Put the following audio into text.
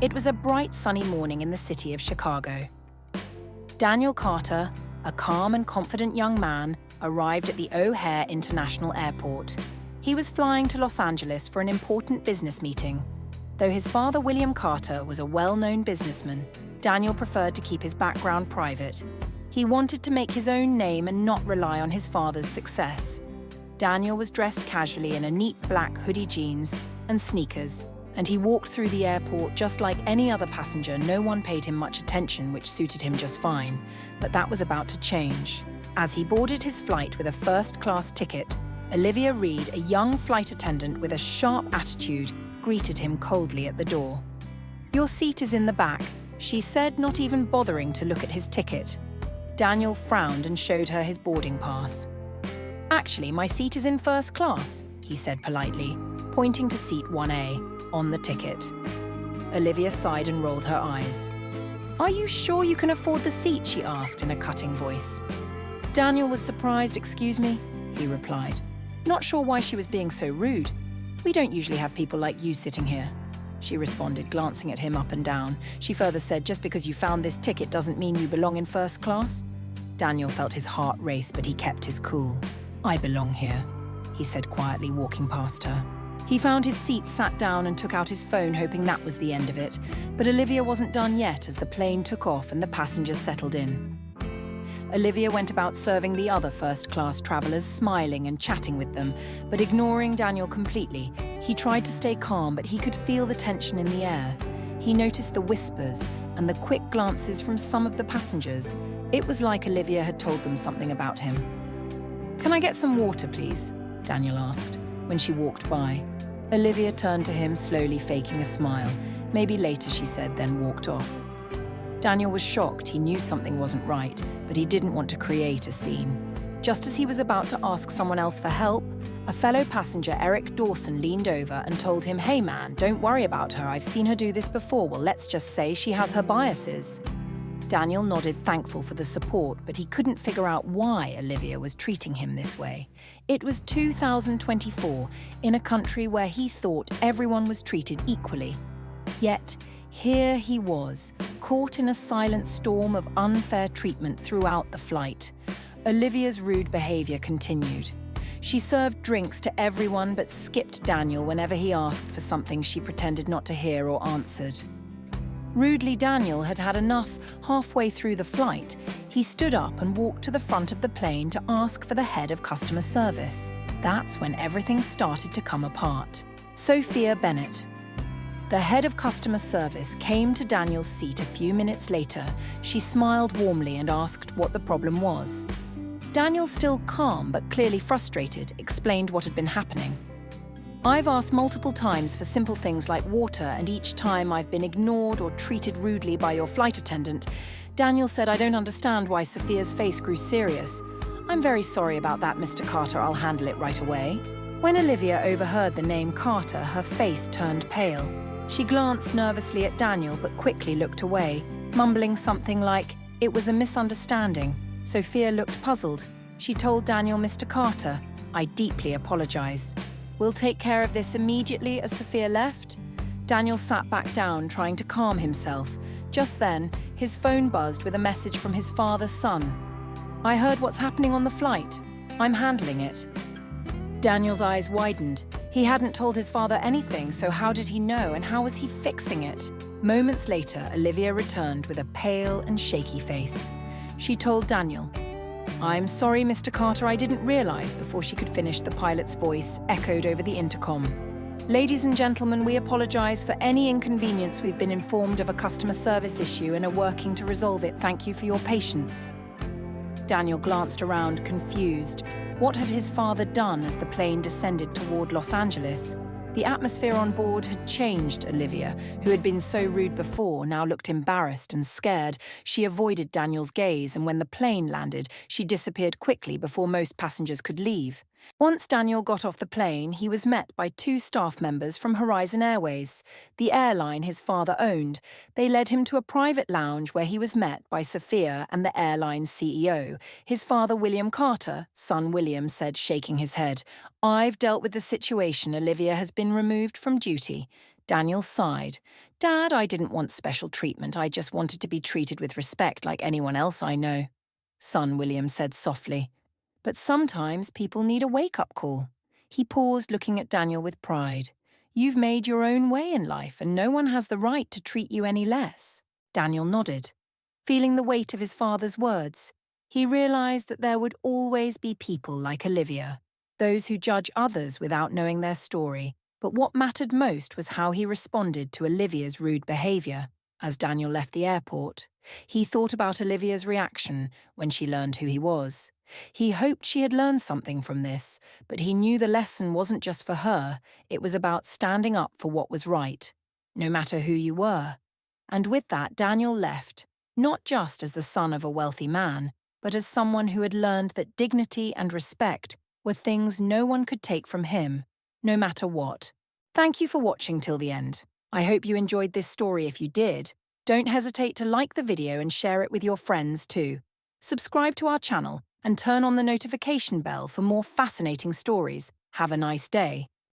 It was a bright sunny morning in the city of Chicago. Daniel Carter, a calm and confident young man, arrived at the O'Hare International Airport. He was flying to Los Angeles for an important business meeting. Though his father, William Carter, was a well-known businessman, Daniel preferred to keep his background private. He wanted to make his own name and not rely on his father's success. Daniel was dressed casually in a neat black hoodie jeans and sneakers, and he walked through the airport just like any other passenger. No one paid him much attention, which suited him just fine. But that was about to change. As he boarded his flight with a first-class ticket, Olivia Reed, a young flight attendant with a sharp attitude, greeted him coldly at the door. "Your seat is in the back," she said, not even bothering to look at his ticket. Daniel frowned and showed her his boarding pass. "Actually, my seat is in first class," he said politely, pointing to seat 1A on the ticket. Olivia sighed and rolled her eyes. "Are you sure you can afford the seat?" she asked in a cutting voice. Daniel was surprised. "Excuse me," he replied, not sure why she was being so rude. "We don't usually have people like you sitting here," she responded, glancing at him up and down. She further said, "Just because you found this ticket doesn't mean you belong in first class." Daniel felt his heart race, but he kept his cool. "I belong here," he said quietly, walking past her. He found his seat, sat down and took out his phone, hoping that was the end of it. But Olivia wasn't done yet as the plane took off and the passengers settled in. Olivia went about serving the other first-class travelers, smiling and chatting with them, but ignoring Daniel completely. He tried to stay calm, but he could feel the tension in the air. He noticed the whispers and the quick glances from some of the passengers. It was like Olivia had told them something about him. "Can I get some water, please?" Daniel asked, when she walked by. Olivia turned to him, slowly faking a smile. "Maybe later," she said, then walked off. Daniel was shocked. He knew something wasn't right, but he didn't want to create a scene. Just as he was about to ask someone else for help, a fellow passenger, Eric Dawson, leaned over and told him, "Hey man, don't worry about her. I've seen her do this before. Well, let's just say she has her biases." Daniel nodded, thankful for the support, but he couldn't figure out why Olivia was treating him this way. It was 2024, in a country where he thought everyone was treated equally. Yet, here he was, caught in a silent storm of unfair treatment throughout the flight. Olivia's rude behavior continued. She served drinks to everyone but skipped Daniel whenever he asked for something she pretended not to hear or answered. Rudely, Daniel had had enough. Halfway through the flight, he stood up and walked to the front of the plane to ask for the head of customer service. That's when everything started to come apart. Sophia Bennett, the head of customer service, came to Daniel's seat a few minutes later. She smiled warmly and asked what the problem was. Daniel, still calm but clearly frustrated, explained what had been happening. "I've asked multiple times for simple things like water, and each time I've been ignored or treated rudely by your flight attendant." Daniel said, "I don't understand why." Sophia's face grew serious. "I'm very sorry about that, Mr. Carter. I'll handle it right away." When Olivia overheard the name Carter, her face turned pale. She glanced nervously at Daniel but quickly looked away, mumbling something like, "It was a misunderstanding." Sophia looked puzzled. She told Daniel, "Mr. Carter, I deeply apologize. We'll take care of this immediately." As Sophia left, Daniel sat back down, trying to calm himself. Just then, his phone buzzed with a message from his father's son. "I heard what's happening on the flight. I'm handling it." Daniel's eyes widened. He hadn't told his father anything, so how did he know, and how was he fixing it? Moments later, Olivia returned with a pale and shaky face. She told Daniel, "I'm sorry, Mr. Carter, I didn't realize," before she could finish, the pilot's voice echoed over the intercom. "Ladies and gentlemen, we apologize for any inconvenience. We've been informed of a customer service issue and are working to resolve it. Thank you for your patience." Daniel glanced around, confused. What had his father done as the plane descended toward Los Angeles? The atmosphere on board had changed. Olivia, who had been so rude before, now looked embarrassed and scared. She avoided Daniel's gaze, and when the plane landed, she disappeared quickly before most passengers could leave. Once Daniel got off the plane, he was met by two staff members from Horizon Airways, the airline his father owned. They led him to a private lounge where he was met by Sophia and the airline's CEO. His father, William Carter, son William, said, shaking his head, "I've dealt with the situation. Olivia has been removed from duty." Daniel sighed. Dad, I didn't want special treatment. I just wanted to be treated with respect like anyone else I know. Son, William said softly. But sometimes people need a wake-up call. He paused, looking at Daniel with pride. You've made your own way in life, and no one has the right to treat you any less. Daniel nodded, feeling the weight of his father's words. He realized that there would always be people like Olivia, those who judge others without knowing their story. But what mattered most was how he responded to Olivia's rude behavior. As Daniel left the airport, he thought about Olivia's reaction when she learned who he was. He hoped she had learned something from this, but he knew the lesson wasn't just for her, it was about standing up for what was right, no matter who you were. And with that, Daniel left, not just as the son of a wealthy man, but as someone who had learned that dignity and respect were things no one could take from him, no matter what. Thank you for watching till the end. I hope you enjoyed this story. If you did, don't hesitate to like the video and share it with your friends too. Subscribe to our channel and turn on the notification bell for more fascinating stories. Have a nice day.